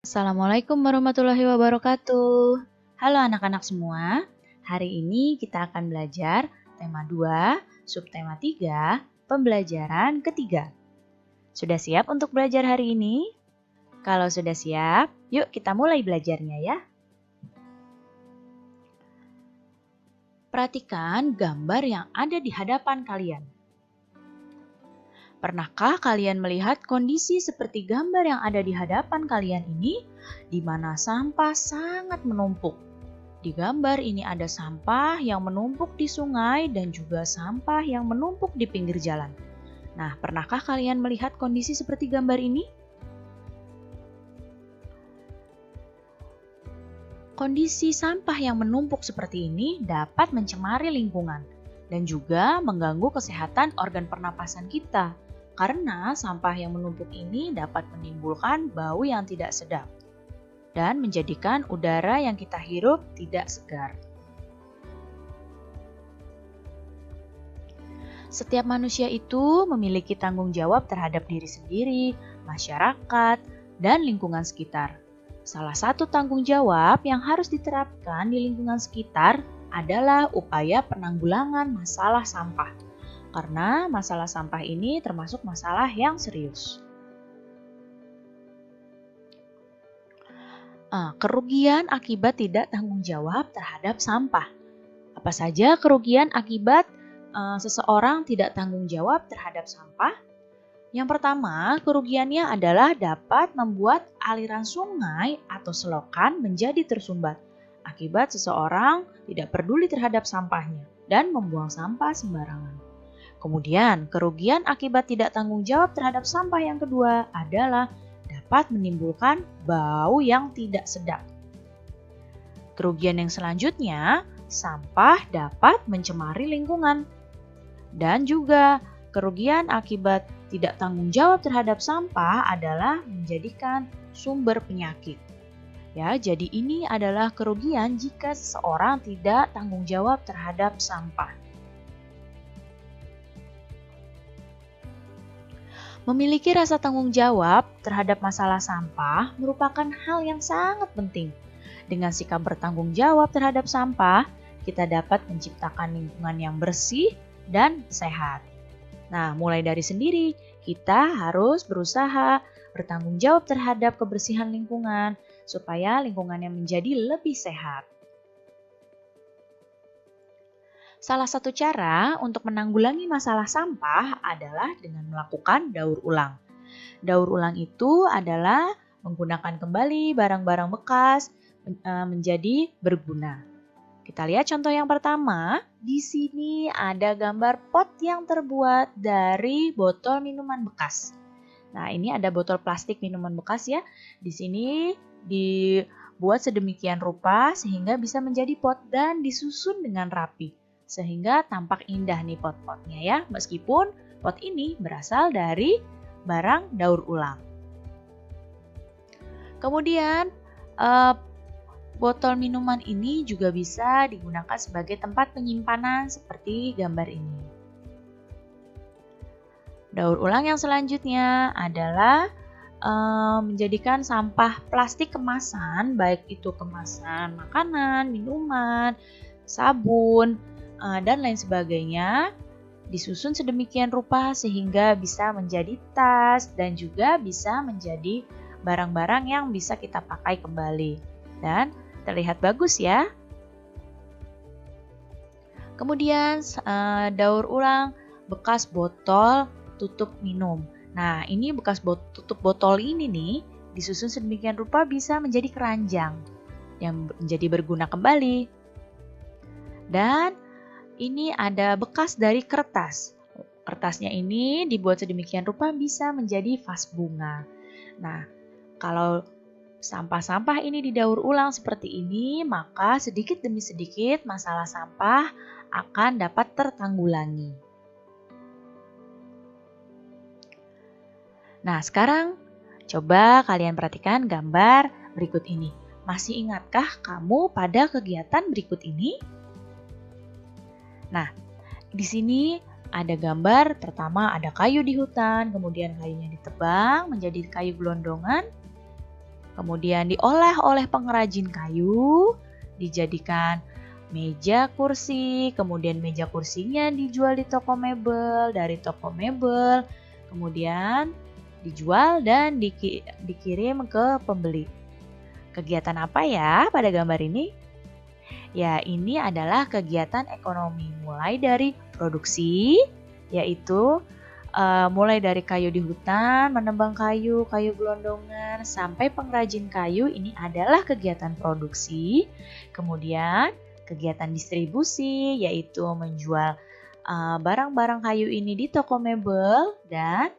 Assalamualaikum warahmatullahi wabarakatuh. Halo anak-anak semua. Hari ini kita akan belajar tema 2, subtema 3, pembelajaran ketiga. Sudah siap untuk belajar hari ini? Kalau sudah siap, yuk kita mulai belajarnya ya. Perhatikan gambar yang ada di hadapan kalian. Pernahkah kalian melihat kondisi seperti gambar yang ada di hadapan kalian ini, di mana sampah sangat menumpuk? Di gambar ini ada sampah yang menumpuk di sungai dan juga sampah yang menumpuk di pinggir jalan. Nah, pernahkah kalian melihat kondisi seperti gambar ini? Kondisi sampah yang menumpuk seperti ini dapat mencemari lingkungan dan juga mengganggu kesehatan organ pernapasan kita. Karena sampah yang menumpuk ini dapat menimbulkan bau yang tidak sedap dan menjadikan udara yang kita hirup tidak segar. Setiap manusia itu memiliki tanggung jawab terhadap diri sendiri, masyarakat, dan lingkungan sekitar. Salah satu tanggung jawab yang harus diterapkan di lingkungan sekitar adalah upaya penanggulangan masalah sampah. Karena masalah sampah ini termasuk masalah yang serius. Kerugian akibat tidak tanggung jawab terhadap sampah. Apa saja kerugian akibat seseorang tidak tanggung jawab terhadap sampah? Yang pertama, kerugiannya adalah dapat membuat aliran sungai atau selokan menjadi tersumbat akibat seseorang tidak peduli terhadap sampahnya dan membuang sampah sembarangan. Kemudian, kerugian akibat tidak tanggung jawab terhadap sampah yang kedua adalah dapat menimbulkan bau yang tidak sedap. Kerugian yang selanjutnya, sampah dapat mencemari lingkungan. Dan juga, kerugian akibat tidak tanggung jawab terhadap sampah adalah menjadikan sumber penyakit. Ya, jadi ini adalah kerugian jika seseorang tidak tanggung jawab terhadap sampah. Memiliki rasa tanggung jawab terhadap masalah sampah merupakan hal yang sangat penting. Dengan sikap bertanggung jawab terhadap sampah, kita dapat menciptakan lingkungan yang bersih dan sehat. Nah, mulai dari sendiri, kita harus berusaha bertanggung jawab terhadap kebersihan lingkungan supaya lingkungannya menjadi lebih sehat. Salah satu cara untuk menanggulangi masalah sampah adalah dengan melakukan daur ulang. Daur ulang itu adalah menggunakan kembali barang-barang bekas menjadi berguna. Kita lihat contoh yang pertama. Di sini ada gambar pot yang terbuat dari botol minuman bekas. Nah, ini ada botol plastik minuman bekas ya. Di sini dibuat sedemikian rupa sehingga bisa menjadi pot dan disusun dengan rapi. Sehingga tampak indah nih pot-potnya ya, meskipun pot ini berasal dari barang daur ulang. Kemudian botol minuman ini juga bisa digunakan sebagai tempat penyimpanan seperti gambar ini. Daur ulang yang selanjutnya adalah menjadikan sampah plastik kemasan, baik itu kemasan makanan, minuman, sabun, dan lain sebagainya, disusun sedemikian rupa sehingga bisa menjadi tas dan juga bisa menjadi barang-barang yang bisa kita pakai kembali dan terlihat bagus ya. Kemudian daur ulang bekas botol tutup minum. Nah, ini bekas tutup botol ini nih disusun sedemikian rupa bisa menjadi keranjang yang menjadi berguna kembali. Dan ini ada bekas dari kertas. Kertasnya ini dibuat sedemikian rupa bisa menjadi vas bunga. Nah, kalau sampah-sampah ini didaur ulang seperti ini, maka sedikit demi sedikit masalah sampah akan dapat tertanggulangi. Nah, sekarang coba kalian perhatikan gambar berikut ini. Masih ingatkah kamu pada kegiatan berikut ini? Nah, di sini ada gambar, pertama ada kayu di hutan, kemudian kayunya ditebang menjadi kayu gelondongan. kemudian diolah oleh pengrajin kayu, dijadikan meja kursi, kemudian meja kursinya dijual di toko mebel, dari toko mebel, kemudian dijual dan dikirim ke pembeli. Kegiatan apa ya pada gambar ini? Ya, ini adalah kegiatan ekonomi, mulai dari produksi, yaitu mulai dari kayu di hutan, menebang kayu, kayu gelondongan, sampai pengrajin kayu, ini adalah kegiatan produksi. Kemudian kegiatan distribusi, yaitu menjual barang-barang kayu ini di toko mebel dan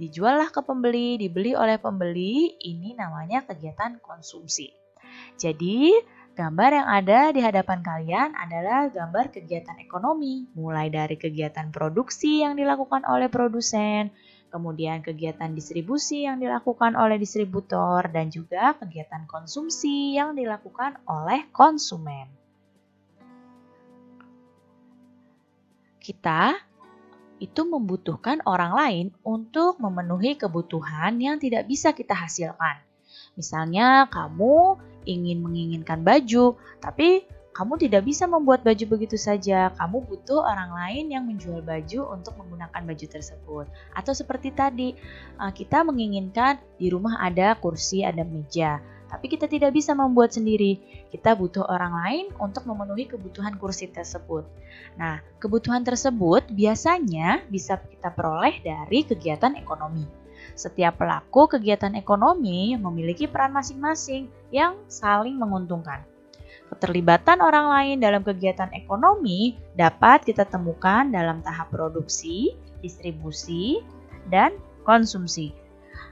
dijuallah ke pembeli, dibeli oleh pembeli, ini namanya kegiatan konsumsi. Jadi, gambar yang ada di hadapan kalian adalah gambar kegiatan ekonomi, mulai dari kegiatan produksi yang dilakukan oleh produsen, kemudian kegiatan distribusi yang dilakukan oleh distributor, dan juga kegiatan konsumsi yang dilakukan oleh konsumen. Kita itu membutuhkan orang lain untuk memenuhi kebutuhan yang tidak bisa kita hasilkan. Misalnya kamu menginginkan baju, tapi kamu tidak bisa membuat baju begitu saja. Kamu butuh orang lain yang menjual baju untuk menggunakan baju tersebut. Atau seperti tadi, kita menginginkan di rumah ada kursi, ada meja, tapi kita tidak bisa membuat sendiri. Kita butuh orang lain untuk memenuhi kebutuhan kursi tersebut. Nah, kebutuhan tersebut biasanya bisa kita peroleh dari kegiatan ekonomi. Setiap pelaku kegiatan ekonomi memiliki peran masing-masing yang saling menguntungkan. Keterlibatan orang lain dalam kegiatan ekonomi dapat kita temukan dalam tahap produksi, distribusi, dan konsumsi.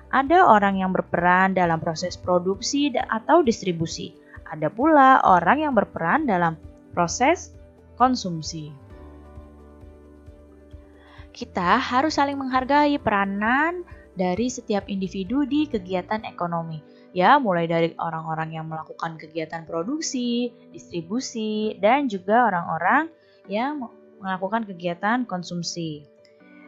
Ada orang yang berperan dalam proses produksi atau distribusi. Ada pula orang yang berperan dalam proses konsumsi. Kita harus saling menghargai peranan dari setiap individu di kegiatan ekonomi. Ya, mulai dari orang-orang yang melakukan kegiatan produksi, distribusi, dan juga orang-orang yang melakukan kegiatan konsumsi.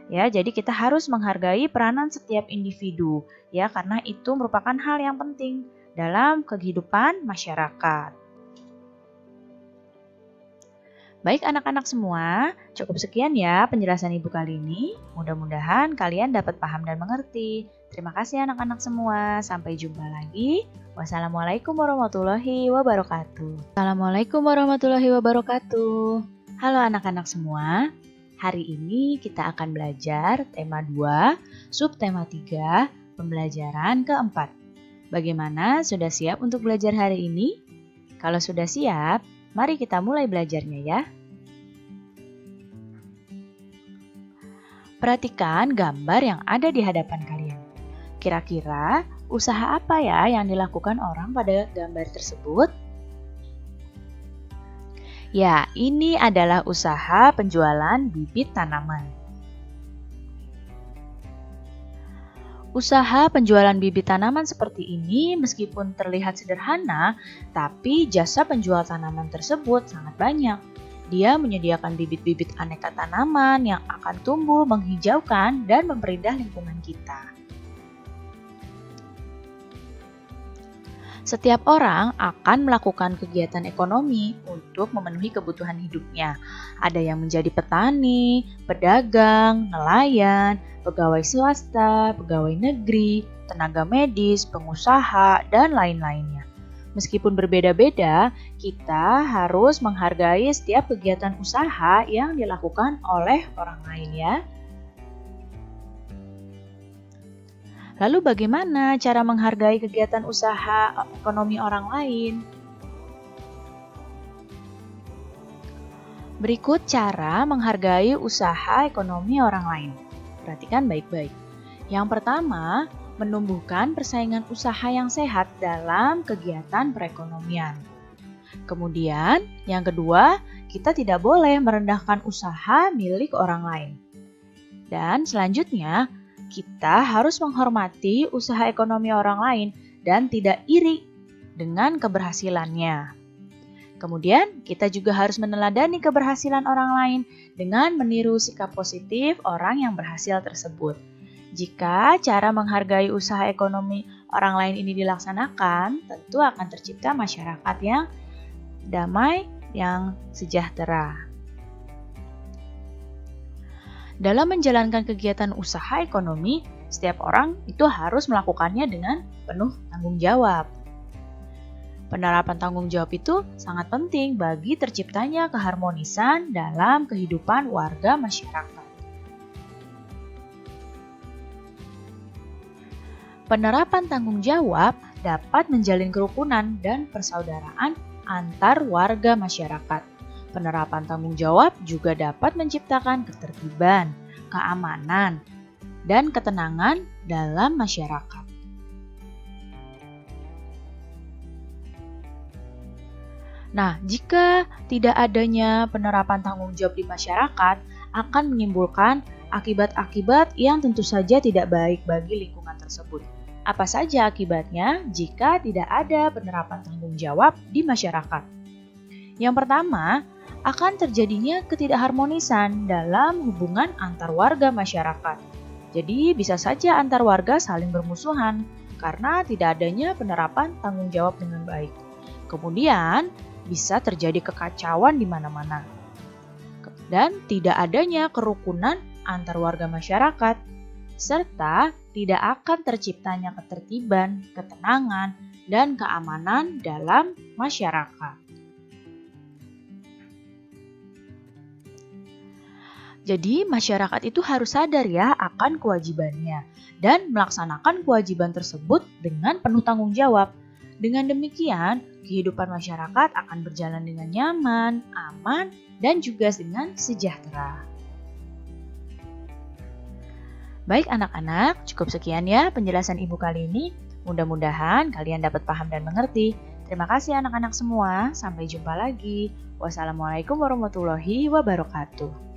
Ya, jadi kita harus menghargai peranan setiap individu, ya, karena itu merupakan hal yang penting dalam kehidupan masyarakat. Baik anak-anak semua, cukup sekian ya penjelasan Ibu kali ini. Mudah-mudahan kalian dapat paham dan mengerti. Terima kasih anak-anak semua. Sampai jumpa lagi. Wassalamualaikum warahmatullahi wabarakatuh. Assalamualaikum warahmatullahi wabarakatuh. Halo anak-anak semua. Hari ini kita akan belajar tema 2, subtema 3, pembelajaran keempat. Bagaimana, sudah siap untuk belajar hari ini? Kalau sudah siap, mari kita mulai belajarnya ya. Perhatikan gambar yang ada di hadapan kalian. Kira-kira usaha apa ya yang dilakukan orang pada gambar tersebut? Ya, ini adalah usaha penjualan bibit tanaman. Usaha penjualan bibit tanaman seperti ini meskipun terlihat sederhana, tapi jasa penjual tanaman tersebut sangat banyak. Dia menyediakan bibit-bibit aneka tanaman yang akan tumbuh, menghijaukan, dan memperindah lingkungan kita. Setiap orang akan melakukan kegiatan ekonomi untuk memenuhi kebutuhan hidupnya. Ada yang menjadi petani, pedagang, nelayan, pegawai swasta, pegawai negeri, tenaga medis, pengusaha, dan lain-lainnya. Meskipun berbeda-beda, kita harus menghargai setiap kegiatan usaha yang dilakukan oleh orang lain ya. Lalu bagaimana cara menghargai kegiatan usaha ekonomi orang lain? Berikut cara menghargai usaha ekonomi orang lain. Perhatikan baik-baik. Yang pertama, menumbuhkan persaingan usaha yang sehat dalam kegiatan perekonomian. Kemudian, yang kedua, kita tidak boleh merendahkan usaha milik orang lain. Dan selanjutnya, kita harus menghormati usaha ekonomi orang lain dan tidak iri dengan keberhasilannya. Kemudian, kita juga harus meneladani keberhasilan orang lain dengan meniru sikap positif orang yang berhasil tersebut. Jika cara menghargai usaha ekonomi orang lain ini dilaksanakan, tentu akan tercipta masyarakat yang damai, yang sejahtera. Dalam menjalankan kegiatan usaha ekonomi, setiap orang itu harus melakukannya dengan penuh tanggung jawab. Penerapan tanggung jawab itu sangat penting bagi terciptanya keharmonisan dalam kehidupan warga masyarakat. Penerapan tanggung jawab dapat menjalin kerukunan dan persaudaraan antar warga masyarakat. Penerapan tanggung jawab juga dapat menciptakan ketertiban, keamanan, dan ketenangan dalam masyarakat. Nah, jika tidak adanya penerapan tanggung jawab di masyarakat, akan menimbulkan akibat-akibat yang tentu saja tidak baik bagi lingkungan tersebut. Apa saja akibatnya jika tidak ada penerapan tanggung jawab di masyarakat? Yang pertama, akan terjadinya ketidakharmonisan dalam hubungan antar warga masyarakat. Jadi bisa saja antar warga saling bermusuhan karena tidak adanya penerapan tanggung jawab dengan baik. Kemudian bisa terjadi kekacauan di mana-mana. Dan tidak adanya kerukunan antar warga masyarakat, serta tidak akan terciptanya ketertiban, ketenangan, dan keamanan dalam masyarakat. Jadi masyarakat itu harus sadar ya akan kewajibannya dan melaksanakan kewajiban tersebut dengan penuh tanggung jawab. Dengan demikian, kehidupan masyarakat akan berjalan dengan nyaman, aman, dan juga dengan sejahtera. Baik anak-anak, cukup sekian ya penjelasan Ibu kali ini. Mudah-mudahan kalian dapat paham dan mengerti. Terima kasih anak-anak semua. Sampai jumpa lagi. Wassalamualaikum warahmatullahi wabarakatuh.